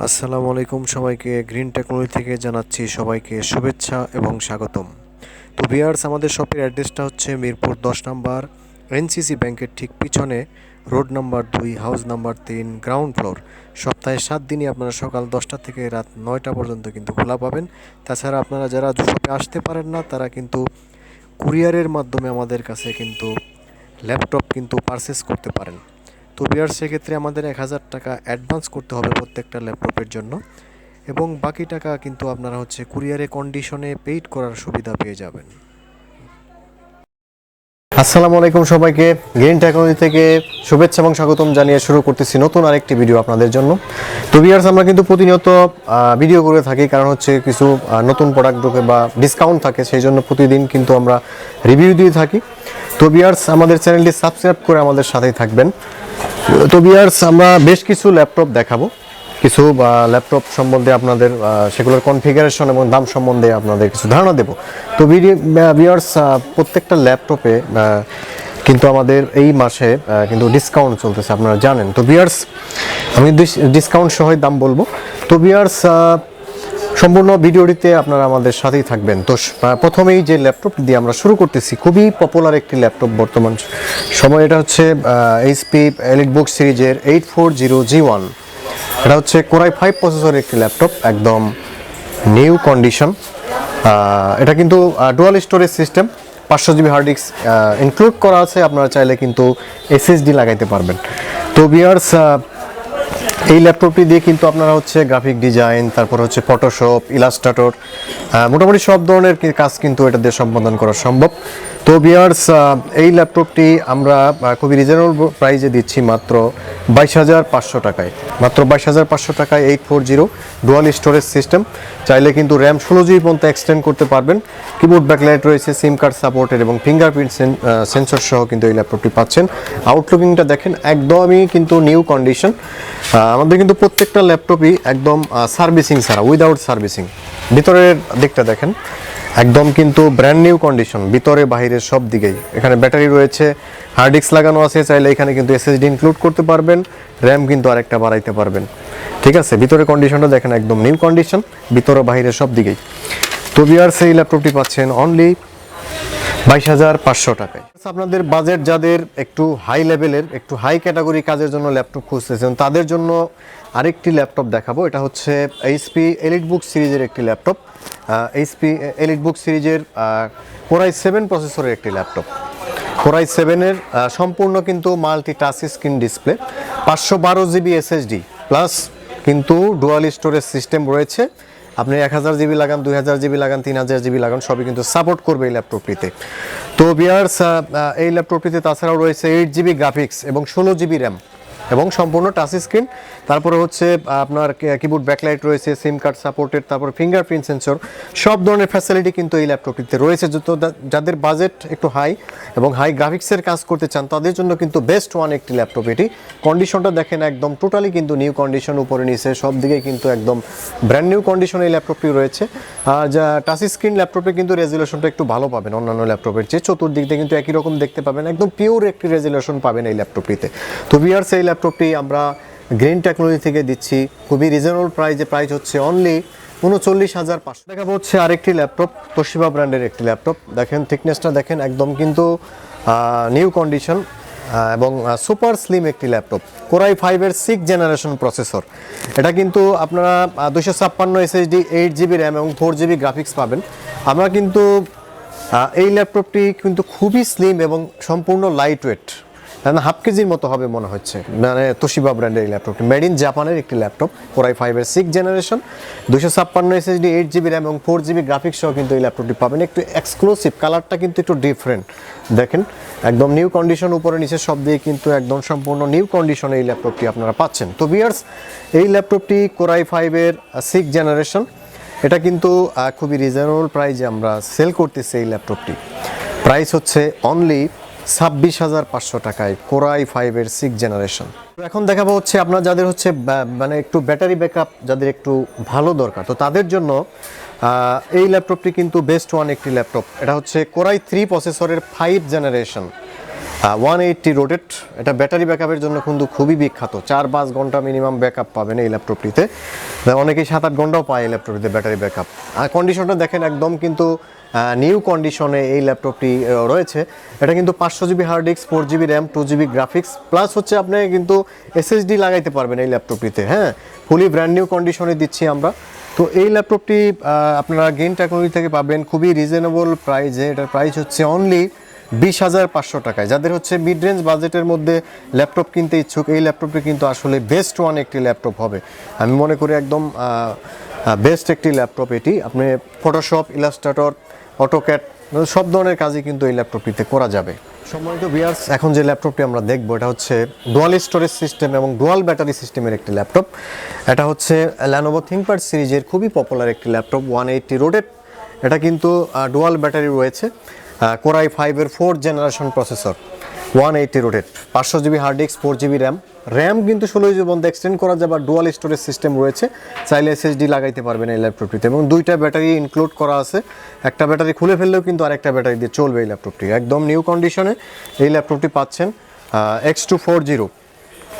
আসসালামু আলাইকুম সবাইকে গ্রিন টেকনোলজি থেকে জানাচ্ছি সবাইকে শুভেচ্ছা এবং স্বাগতম। তো ভিউয়ার্স, আমাদের শপের অ্যাড্রেসটা হচ্ছে মিরপুর 10 নম্বর এনসিসি ব্যাংকের ঠিক পিছনে, road number 2, house number 3, ground floor. সপ্তাহে 7 দিনই আপনারা সকাল 10টা থেকে রাত 9টা পর্যন্ত কিন্তু খোলা পাবেন। তাছাড়া আপনারা যারা শপে আসতে পারেন না তারা কিন্তু কুরিয়ারের মাধ্যমে আমাদের কাছে কিন্তু ল্যাপটপ কিন্তু পারচেস করতে পারেন। তো বিয়ার সেক্ষেত্রে আমাদের 1000 টাকা অ্যাডভান্স করতে হবে প্রত্যেকটা ল্যাপটপের জন্য, এবং বাকি টাকা কিন্তু আপনারা হচ্ছে কুরিয়ারে কন্ডিশনে পেইড করার সুবিধা পেয়ে যাবেন। আসসালামু আলাইকুম সবাইকে, গ্রিন টেকনোলজি থেকে শুভেচ্ছা এবং স্বাগতম জানিয়ে শুরু করতেছি নতুন আরেকটি ভিডিও আপনাদের জন্য। তো ভিউয়ার্স, আমরা কিন্তু প্রতিনিয়ত ভিডিও করে থাকি, কারণ হচ্ছে কিছু নতুন প্রোডাক্ট ঢোকে বা ডিসকাউন্ট থাকে, সেই জন্য প্রতিদিন কিন্তু আমরা রিভিউ দিয়ে থাকি। তো ভিউয়ার্স, আমাদের চ্যানেলটি সাবস্ক্রাইব করে আমাদের সাথেই থাকবেন। তো ভিউয়ার্স, আমরা বেশ কিছু ল্যাপটপ দেখাবো, কিছু ল্যাপটপ সম্বন্ধে আপনাদের সেগুলোর কনফিগারেশন এবং দাম সম্বন্ধে আপনাদের কিছু ধারণা দেব। তো ভিউয়ার্স, প্রত্যেকটা ল্যাপটপে কিন্তু আমাদের এই মাসে কিন্তু ডিসকাউন্ট চলতেছে, আপনারা জানেন। তো ভিউয়ার্স, আমি ডিসকাউন্ট সহই দাম বলবো। তো ভিউয়ার্স, সম্পূর্ণ ভিডিওটিতে আপনারা আমাদের সাথেই থাকবেন। তো প্রথমেই যে ল্যাপটপ দিয়ে আমরা শুরু করতেছি, খুবই পপুলার একটি ল্যাপটপ বর্তমান সময়, এটা হচ্ছে এইচপি এলিটবুক সিরিজের 840G1। এটা হচ্ছে কোরাই 5 প্রসেসরের একটি ল্যাপটপ, একদম নিউ কন্ডিশন। এটা কিন্তু dual storage system, 500 GB hard disk include করা আছে। আপনারা চাইলে কিন্তু এসএসডি লাগাইতে পারবেন। তো ভিউয়ার্স, এই ল্যাপটপটি দিয়ে কিন্তু আপনারা হচ্ছে গ্রাফিক ডিজাইন, তারপর হচ্ছে ফটোশপ, ইলাস্ট্রেটর, মোটামুটি সব ধরনের কাজ কিন্তু এটা দিয়ে সম্পাদন করা সম্ভব। তো ভিউয়ার্স, এই ল্যাপটপটি আমরা খুবই রিজনেবল প্রাইসে দিচ্ছি, মাত্র 22,500 টাকায়। মাত্র 22,500 টাকায় 840 ডুয়াল স্টোরেজ সিস্টেম। চাইলে কিন্তু র্যাম 16 GB পর্যন্ত এক্সটেন্ড করতে পারবেন। কিবোর্ড ব্যাকলাইট রয়েছে, সিম কার্ড সাপোর্টেড এবং ফিঙ্গারপ্রিন্ট সেন্সর সহ কিন্তু এই ল্যাপটপটি পাচ্ছেন। আউটলুকিংটা দেখেন, একদমই কিন্তু নিউ কন্ডিশন। আমাদের কিন্তু প্রত্যেকটা ল্যাপটপই একদম সার্ভিসিং ছাড়া, উইদাউট সার্ভিসিং। ভিতরের দিকটা দেখেন, একদম কিন্তু ব্র্যান্ড নিউ কন্ডিশন, ভিতরে বাহিরে সব দিকেই। এখানে ব্যাটারি রয়েছে, হার্ড ডিস্ক লাগানো আছে, চাইলে এখানে কিন্তু এসএসডি ইনক্লুড করতে পারবেন, র্যাম কিন্তু আরেকটা বাড়াইতে পারবেন। ঠিক আছে, ভিতরে কন্ডিশনটা দেখেন, একদম নিউ কন্ডিশন, ভিতরে বাহিরে সব দিকেই। তো ভিউয়ার্স, এই ল্যাপটপটি পাচ্ছেন অনলি 22,500 টাকায়। আপনাদের বাজেট যাদের একটু হাই লেভেলের, একটু হাই ক্যাটাগরি কাজের জন্য ল্যাপটপ খুঁজতেছেন, তাদের জন্য আরেকটি ল্যাপটপ দেখাবো। এটা হচ্ছে এইচপি এলিটবুক সিরিজের একটি ল্যাপটপ। এইচপি এলিটবুক সিরিজের কোরাই 7 প্রসেসরের একটি ল্যাপটপ। কোরাই 7-এর সম্পূর্ণ কিন্তু multi touch screen display, 512 GB SSD plus কিন্তু ডুয়াল স্টোরেজ সিস্টেম রয়েছে। আপনি 1000 GB লাগান, 2000 GB লাগান, 3000 GB লাগান, সবই কিন্তু সাপোর্ট করবে এই ল্যাপটপটিতে। তো ভিউয়ার্স, এই ল্যাপটপটিতে তাছাড়াও রয়েছে 8 GB গ্রাফিক্স এবং 16 GB র্যাম এবং সম্পূর্ণ টাচ স্ক্রিন। তারপরে হচ্ছে আপনার কিবোর্ড ব্যাকলাইট রয়েছে, সিম কার্ড সাপোর্টেড, তারপর ফিঙ্গারপ্রিন্ট সেন্সর, সব ধরনের ফ্যাসিলিটি কিন্তু এই ল্যাপটপটিতে রয়েছে। যাদের বাজেট একটু হাই এবং হাই গ্রাফিক্সের কাজ করতে চান, তাদের জন্য কিন্তু বেস্ট ওয়ান একটি ল্যাপটপ এটি। কন্ডিশনটা দেখেন, একদম টোটালি কিন্তু নিউ কন্ডিশন, উপরে নিচে সব দিকে কিন্তু একদম ব্র্যান্ড নিউ কন্ডিশন এই ল্যাপটপটি রয়েছে। আর যা টাচ স্ক্রিন ল্যাপটপে কিন্তু রেজুলেশনটা একটু ভালো পাবেন অন্যান্য ল্যাপটপের চেয়ে, চতুর্দিক দিয়ে কিন্তু একই রকম দেখতে পাবেন, একদম পিওর একটি রেজুলেশন পাবেন এই ল্যাপটপটিতে। তো ভিউয়ার্স, এই ল্যাপটপটি আমরা গ্রিন টেকনোলজি থেকে দিচ্ছি খুবই রিজনেবল প্রাইসে। প্রাইস হচ্ছে অনলি 39,500। দেখাবো হচ্ছে আরেকটি ল্যাপটপ, তোশিবা ব্র্যান্ডের একটি ল্যাপটপ। দেখেন, থিকনেসটা দেখেন, একদম কিন্তু নিউ কন্ডিশন এবং সুপার স্লিম একটি ল্যাপটপ। কোরাই 5-এর 6th জেনারেশন প্রসেসর। এটা কিন্তু আপনারা 256 এসএসডি, 8 GB র্যাম এবং 4 GB গ্রাফিক্স পাবেন। আমরা কিন্তু এই ল্যাপটপটি কিন্তু খুবই স্লিম এবং সম্পূর্ণ লাইট ওয়েট, হাফ কেজির মতো হবে মনে হচ্ছে। মানে তোশিবা ব্র্যান্ডের এই ল্যাপটপটি মেড ইন জাপানের একটি ল্যাপটপ, কোরাই 5-এর 6th generation, 256 SSD, 8 GB RAM এবং 4 GB গ্রাফিক্স সহ কিন্তু এই ল্যাপটপটি পাবেন। একটু এক্সক্লুসিভ, কালারটা কিন্তু একটু ডিফারেন্ট। দেখেন, একদম নিউ কন্ডিশন, উপরে নিচে সব দিয়ে কিন্তু একদম সম্পূর্ণ নিউ কন্ডিশনে এই ল্যাপটপটি আপনারা পাচ্ছেন। তো ভিউয়ার্স, এই ল্যাপটপটি কোরাই 5-এর 6th জেনারেশন। এটা কিন্তু খুবই রিজনেবল প্রাইসে আমরা সেল করতেছি এই ল্যাপটপটি। প্রাইস হচ্ছে অনলি 26,500 টাকায়, কোরাই 5-এর 6th জেনারেশন। তো এখন দেখাবো হচ্ছে আপনার যাদের হচ্ছে মানে একটু ব্যাটারি ব্যাকআপ যাদের একটু ভালো দরকার, তো তাদের জন্য এই ল্যাপটপটি কিন্তু বেস্ট ওয়ান একটি ল্যাপটপ। এটা হচ্ছে কোরাই 3 প্রসেসরের 5th জেনারেশন। 180 রোটেট। এটা ব্যাটারি ব্যাকআপের জন্য কিন্তু খুবই বিখ্যাত, 4-5 ঘন্টা মিনিমাম ব্যাকআপ পাবেন এই ল্যাপটপটিতে। অনেকেই 7-8 ঘন্টাও পায় এই ল্যাপটপটিতে ব্যাটারি ব্যাকআপ। আর কন্ডিশনটা দেখেন একদম কিন্তু নিউ কন্ডিশনে এই ল্যাপটপটি রয়েছে। এটা কিন্তু 500 GB hard disk, 4 GB RAM, 2 GB graphics, plus হচ্ছে আপনি কিন্তু এসএসডি লাগাইতে পারবেন এই ল্যাপটপটিতে। হ্যাঁ, ফুলি ব্র্যান্ড নিউ কন্ডিশনে দিচ্ছি আমরা। তো এই ল্যাপটপটি আপনারা গেইন টেকনোলজি থেকে পাবেন খুবই রিজনেবল প্রাইসে। এটার প্রাইস হচ্ছে অনলি 20,500 টাকায়। যাদের হচ্ছে মিড রেঞ্জ বাজেটের মধ্যে ল্যাপটপ কিনতে ইচ্ছুক, এই ল্যাপটপটি কিন্তু আসলে বেস্ট ওয়ান একটি ল্যাপটপ হবে। আমি মনে করি একদম বেস্ট একটি ল্যাপটপ এটি। আপনি ফটোশপ, ইলাস্ট্রেটর, অটোক্যাড সব ধরনের কাজই কিন্তু এই ল্যাপটপটিতে করা যাবে। সম্মানিত ভিউয়ার্স, এখন যে ল্যাপটপটি আমরা দেখবো এটা হচ্ছে ডুয়াল স্টোরেজ সিস্টেম এবং ডুয়াল ব্যাটারি সিস্টেমের একটি ল্যাপটপ। এটা হচ্ছে Lenovo ThinkPad সিরিজের খুবই পপুলার একটি ল্যাপটপ, 180 রোটেট। এটা কিন্তু ডুয়াল ব্যাটারি রয়েছে, Core i5-এর 4th generation processor, 180 rotate, 500 GB hard disk, 4 GB RAM কিন্তু 16 জিবি পর্যন্ত এক্সটেন্ড করা যাবে। আর ডুয়াল স্টোরেজ সিস্টেম রয়েছে, চাইলে এসএসডি লাগাইতে পারবেন এই ল্যাপটপটিতে। এবং 2টা ব্যাটারি ইনক্লুড করা আছে, একটা ব্যাটারি খুলে ফেললেও কিন্তু আরেকটা ব্যাটারি দিয়ে চলবে এই ল্যাপটপটি। একদম নিউ কন্ডিশনে এই ল্যাপটপটি পাচ্ছেন। X240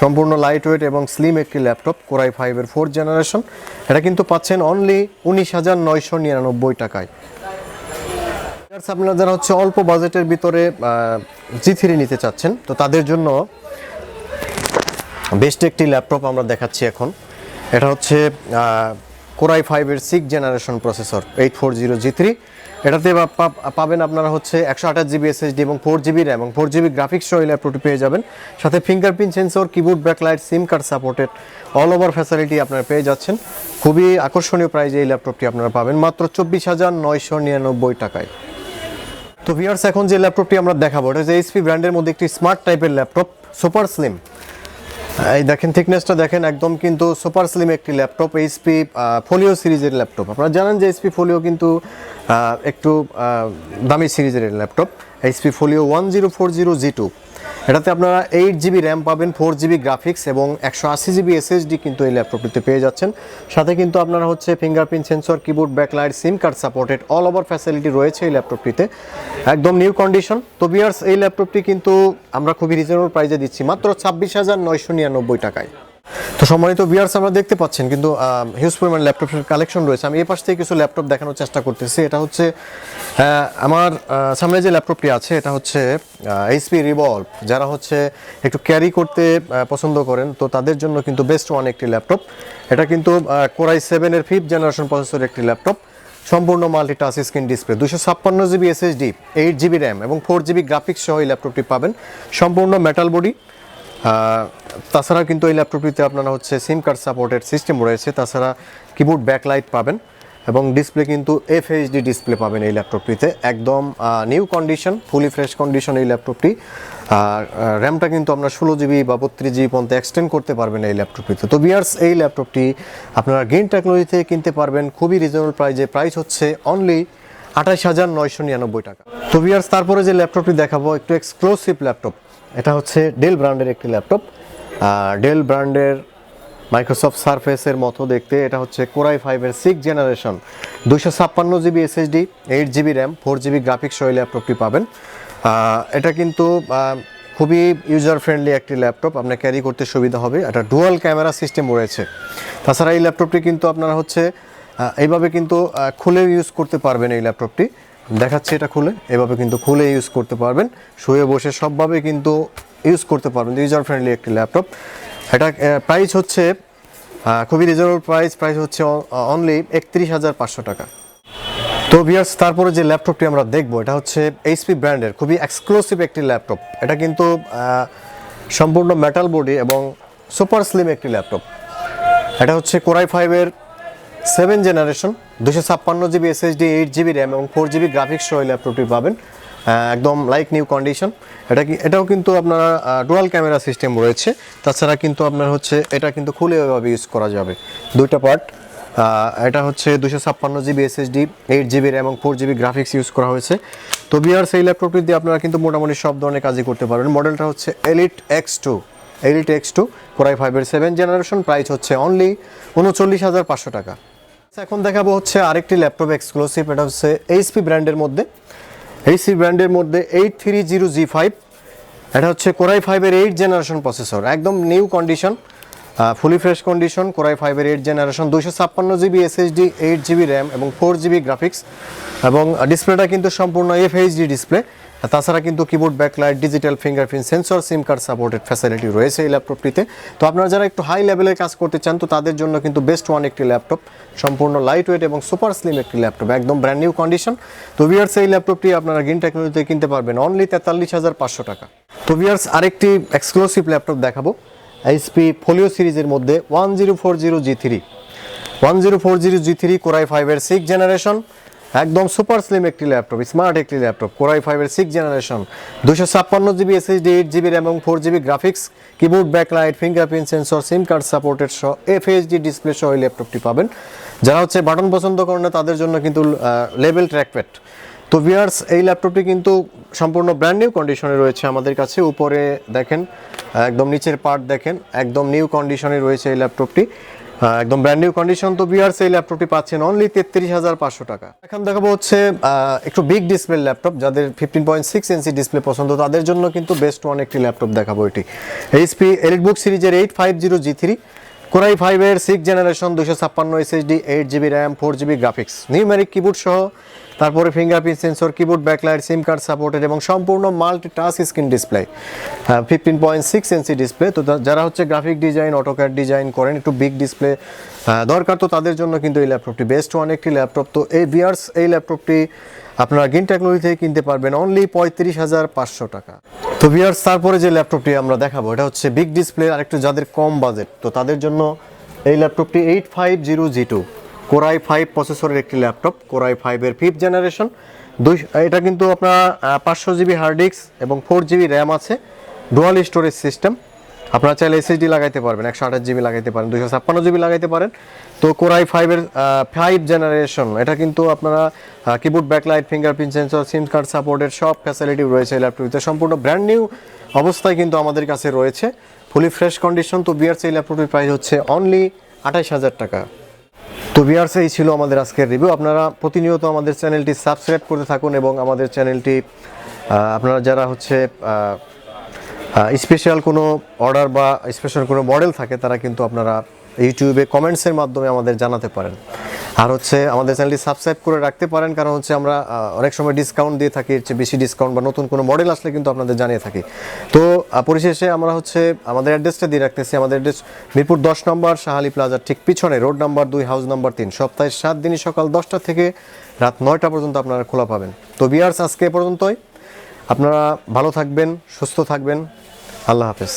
সম্পূর্ণ লাইট ওয়েট এবং স্লিম একটি ল্যাপটপ, Core i5-এর 4th জেনারেশন। এটা কিন্তু পাচ্ছেন অনলি 19,999 টাকায়। আপনারা যারা হচ্ছে অল্প বাজেটের ভিতরে G3 নিতে চাচ্ছেন, তো তাদের জন্য বেস্ট একটি ল্যাপটপ আমরা দেখাচ্ছি এখন। এটা হচ্ছে Core i5-এর 6th generation processor, 840 G3। এটাতে পাবেন আপনারা হচ্ছে 128 জিবি এসএসডি এবং 4 জিবি র্যাম এবং 4 জিবি গ্রাফিক্স সহ এই ল্যাপটপটি পেয়ে যাবেন। সাথে fingerprint sensor, keyboard, backlight, SIM card supported all over facility আপনারা পেয়ে যাচ্ছেন। খুবই আকর্ষণীয় প্রাইজে এই ল্যাপটপটি আপনারা পাবেন মাত্র 24,999 টাকায়। তো ভিউয়ার্স, এখন যে ল্যাপটপটি আমরা দেখাবো এটা হচ্ছে এইচপি ব্র্যান্ডের মধ্যে একটি স্মার্ট টাইপের ল্যাপটপ, সুপার স্লিম। এই দেখেন, থিকনেসটা দেখেন, একদম কিন্তু সুপার স্লিম একটি ল্যাপটপ, এইচপি ফোলিও সিরিজের ল্যাপটপ। আপনারা জানেন যে এইচপি ফোলিও কিন্তু একটু দামি সিরিজের ল্যাপটপ, এইচপি ফোলিও 1040 G2। এটাতে আপনারা 8 জিবি র্যাম পাবেন, 4 জিবি গ্রাফিক্স এবং 180 জিবি এসএসডি কিন্তু এই ল্যাপটপটিতে পেয়ে যাচ্ছেন। সাথে কিন্তু আপনারা হচ্ছে fingerprint sensor, keyboard, backlight, SIM card supported all over facility রয়েছে এই ল্যাপটপটিতে, একদম নিউ কন্ডিশন। তো ভিউয়ার্স, এই ল্যাপটপটি কিন্তু আমরা খুবই রিজনেবল প্রাইসে দিচ্ছি মাত্র 26,999 টাকায়। তো সম্মানিত ভিউয়ার্স, আমরা দেখতে পাচ্ছেন কিন্তু হিউজ পরিমাণ ল্যাপটপের কালেকশন রয়েছে। আমি এই পাশ থেকে কিছু ল্যাপটপ দেখানোর চেষ্টা করতেছি। এটা হচ্ছে আমার সামনে যে ল্যাপটপটি আছে এটা হচ্ছে এইচপি রিভলভ। যারা হচ্ছে একটু ক্যারি করতে পছন্দ করেন, তো তাদের জন্য কিন্তু বেস্ট ওয়ান একটি ল্যাপটপ। এটা কিন্তু Core i7-এর 5th জেনারেশন প্রসেসরের একটি ল্যাপটপ, সম্পূর্ণ multi touch screen display, 256 GB SSD, 8 GB RAM এবং 4 জিবি গ্রাফিক্স সহ এই ল্যাপটপটি পাবেন। সম্পূর্ণ মেটাল বডি। তাছাড়া কিন্তু এই ল্যাপটপটিতে আপনারা হচ্ছে সিম কার্ড সাপোর্টেড সিস্টেম রয়েছে। তাছাড়া কিবোর্ড, ব্যাকলাইট পাবেন এবং ডিসপ্লে কিন্তু FHD ডিসপ্লে পাবেন এই ল্যাপটপটিতে, একদম new condition, fully fresh condition এই ল্যাপটপটি। র্যামটা কিন্তু আপনার 16 জিবি বা 32 জিবি পর্যন্ত এক্সটেন্ড করতে পারবেন এই ল্যাপটপটিতে। তো ভিউয়ার্স, এই ল্যাপটপটি আপনারা গেইন টেকনোলজি থেকে কিনতে পারবেন খুবই রিজনেবল প্রাইজে। প্রাইস হচ্ছে অনলি 28,999 টাকা। তো ভিউয়ার্স, তারপরে যে ল্যাপটপটি দেখাবো একটু এক্সক্লুসিভ ল্যাপটপ। এটা হচ্ছে ডেল ব্র্যান্ডের একটি ল্যাপটপ, ডেল ব্র্যান্ডের মাইক্রোসফট সারফেসের মতো দেখতে। এটা হচ্ছে Core i5-এর 6th generation, 256 GB SSD, 8 GB RAM, 4 GB graphics সহ ল্যাপটপটি পাবেন। এটা কিন্তু খুবই ইউজার ফ্রেন্ডলি একটি ল্যাপটপ, আপনার ক্যারি করতে সুবিধা হবে। এটা ডুয়াল ক্যামেরা সিস্টেম রয়েছে। তাছাড়া এই ল্যাপটপটি কিন্তু আপনারা হচ্ছে এইভাবে কিন্তু খুলে ইউজ করতে পারবেন এই ল্যাপটপটি। দেখাচ্ছে এটা খুলে, এভাবে কিন্তু খুলে ইউজ করতে পারবেন, শুয়ে বসে সবভাবে কিন্তু ইউজ করতে পারবেন। ইউজার ফ্রেন্ডলি একটি ল্যাপটপ। এটা প্রাইস হচ্ছে খুবই রিজনেবল প্রাইস হচ্ছে অনলি 31,500 টাকা। তো ভিউয়ার্স, তারপরে যে ল্যাপটপটি আমরা দেখবো এটা হচ্ছে এইচপি ব্র্যান্ডের খুবই এক্সক্লুসিভ একটি ল্যাপটপ। এটা কিন্তু সম্পূর্ণ মেটাল বডি এবং সুপার স্লিম একটি ল্যাপটপ। এটা হচ্ছে Core i5-এর 7th generation, 256 GB SSD, 8 GB RAM এবং 4 জিবি গ্রাফিক্স সহ ল্যাপটপটি পাবেন, একদম লাইক নিউ কন্ডিশন। এটাও কিন্তু আপনার ডুয়াল ক্যামেরা সিস্টেম রয়েছে। তাছাড়া কিন্তু আপনার হচ্ছে এটা কিন্তু খুলে ওইভাবে ইউজ করা যাবে, দুইটা পার্ট। এটা হচ্ছে 256 জিবি এসএসডি, 8 জিবি র্যাম এবং 4 জিবি গ্রাফিক্স ইউজ করা হয়েছে। তো ভিউয়ার্স, এই ল্যাপটপটি দিয়ে আপনারা কিন্তু মোটামুটি সব ধরনের কাজই করতে পারবেন। মডেলটা হচ্ছে Elite X2 Core i5-এর 7th generation. Price হচ্ছে অনলি 39,500 টাকা। এখন দেখাবো হচ্ছে আরেকটি ল্যাপটপ এক্সক্লুসিভ। এটা হচ্ছে এইচপি ব্র্যান্ডের মধ্যে 830G5 এটা হচ্ছে কোরাই 5-এর 8 জেনারেশন প্রসেসর, একদম new condition, fully fresh condition. Core i 5-এর 8 generation, 256 GB SSD, 8 GB RAM এবং 4 জিবি গ্রাফিক্স, এবং ডিসপ্লেটা কিন্তু সম্পূর্ণ এফএইচডি ডিসপ্লে। তাছাড়া কিন্তু keyboard backlight, digital fingerprint sensor, SIM card supported facility রয়েছে এই ল্যাপটপটিতে। তো আপনারা যারা একটু হাই লেভেলের কাজ করতে চান তো তাদের জন্য কিন্তু বেস্ট ওয়ান একটি ল্যাপটপ, সম্পূর্ণ লাইট ওয়েট এবং সুপার স্লিম একটি ল্যাপটপ, একদম ব্র্যান্ড নিউ কন্ডিশন। তো ভিউয়ার্স এই ল্যাপটপটি আপনারা গ্রিন টেকনোলজিতে কিনতে পারবেন অনলি 43,500 টাকা। তো ভিউয়ার্স আরেকটি এক্সক্লুসিভ ল্যাপটপ দেখাবো এইচপি ফোলিও সিরিজের মধ্যে 1040G3 কোরাই 5-এর 6 জেনারেশন, একদম সুপার স্লিম একটি ল্যাপটপ, স্মার্ট একটি ল্যাপটপ। কোরাই 5-এর 6 generation, 256 GB SSD, 8 GB RAM এবং 4 GB graphics, keyboard backlight, fingerprint sensor, SIM card supported সহ এফএইচডি ডিসপ্লে সহ এই ল্যাপটপটি পাবেন। যারা হচ্ছে বাটন পছন্দ করেন না তাদের জন্য কিন্তু লেভেল ট্র্যাকপ্যাড। তো ভিউয়ার্স এই ল্যাপটপটি কিন্তু সম্পূর্ণ ব্র্যান্ড নিউ কন্ডিশনে রয়েছে আমাদের কাছে। উপরে দেখেন, একদম নিচের পার্ট দেখেন, একদম নিউ কন্ডিশনে রয়েছে এই ল্যাপটপটি, একদম ব্র্যান্ড নিউ কন্ডিশন। তো ভিউয়ার্স এই ল্যাপটপটি পাচ্ছেন অনলি 33,500 টাকা। এখন দেখাবো হচ্ছে একটু বিগ ডিসপ্লে ল্যাপটপ, যাদের 15.6 ইঞ্চি ডিসপ্লে পছন্দ তাদের জন্য কিন্তু বেস্ট ওয়ান একটি ল্যাপটপ দেখাবো। এটি এইচপি এলিটবুক সিরিজের 850G3 কোরাই 5-এর 6 generation, 256 SSD, 8 GB RAM, 4 GB graphics, numeric keyboard সহ, তারপরে fingerprint sensor, keyboard backlight, SIM card supported এবং সম্পূর্ণ multi touch screen display, 15.6 inch display. তো যারা হচ্ছে গ্রাফিক ডিজাইন, অটোক্যাড ডিজাইন করেন, একটু বিগ ডিসপ্লে দরকার, তো তাদের জন্য কিন্তু এই ল্যাপটপটি বেস্ট ওয়ান একটি ল্যাপটপ। তো এই ভিউয়ার্স এই ল্যাপটপটি আপনারা গ্রিন টেকনোলজি থেকে কিনতে পারবেন অনলি 35,500 টাকা। তো ভিউয়ার্স তারপরে যে ল্যাপটপটি আমরা দেখাবো এটা হচ্ছে বিগ ডিসপ্লে আর একটু যাদের কম বাজেট, তো তাদের জন্য এই ল্যাপটপটি 850G2 কোরাই 5 প্রসেসরের একটি ল্যাপটপ, কোরাই 5-এর 5th জেনারেশন। এটা কিন্তু আপনার 500 জিবি হার্ড ডিস্ক এবং 4 জিবি র্যাম আছে, ডুয়াল স্টোরেজ সিস্টেম। আপনারা চাইলে এসএসডি লাগাইতে পারবেন, 128 জিবি লাগাইতে পারেন, 256 জিবি লাগাইতে পারেন। তো কোরাই 5-এর 5 জেনারেশন, এটা কিন্তু আপনারা keyboard backlight, fingerprint sensor, SIM card সাপোর্টের সব ফ্যাসিলিটি রয়েছে এই ল্যাপটপটিতে, সম্পূর্ণ ব্র্যান্ড নিউ অবস্থায় কিন্তু আমাদের কাছে রয়েছে, ফুলি ফ্রেশ কন্ডিশন। তো ভিউয়ার্স এই ল্যাপটপটির প্রাইস হচ্ছে অনলি 28,000 টাকা। তো ভিউয়ার্স এই ছিল আমাদের আজকের রিভিউ। আপনারা প্রতিনিয়ত আমাদের চ্যানেলটি সাবস্ক্রাইব করতে থাকুন এবং আমাদের চ্যানেলটি আপনারা যারা হচ্ছে স্পেশাল কোনো অর্ডার বা স্পেশাল কোনো মডেল থাকে তারা কিন্তু আপনারা ইউটিউবে কমেন্টসের মাধ্যমে আমাদের জানাতে পারেন। আর হচ্ছে আমাদের চ্যানেলটি সাবস্ক্রাইব করে রাখতে পারেন, কারণ হচ্ছে আমরা অনেক সময় ডিসকাউন্ট দিয়ে থাকি, এর চেয়ে বেশি ডিসকাউন্ট বা নতুন কোনো মডেল আসলে কিন্তু আপনাদের জানিয়ে থাকি। তো পরিশেষে আমরা হচ্ছে আমাদের অ্যাড্রেসটা দিয়ে রাখতেছি। আমাদের অ্যাড্রেস মিরপুর 10 নম্বর শাহালি প্লাজার ঠিক পিছনে, রোড নাম্বার 2, হাউস নাম্বার 3। সপ্তাহে 7 দিনই সকাল 10টা থেকে রাত 9টা পর্যন্ত আপনারা খোলা পাবেন। তো ভিউয়ার্স আজকে এ পর্যন্তই। আপনারা ভালো থাকবেন, সুস্থ থাকবেন, আল্লাহ হাফেজ।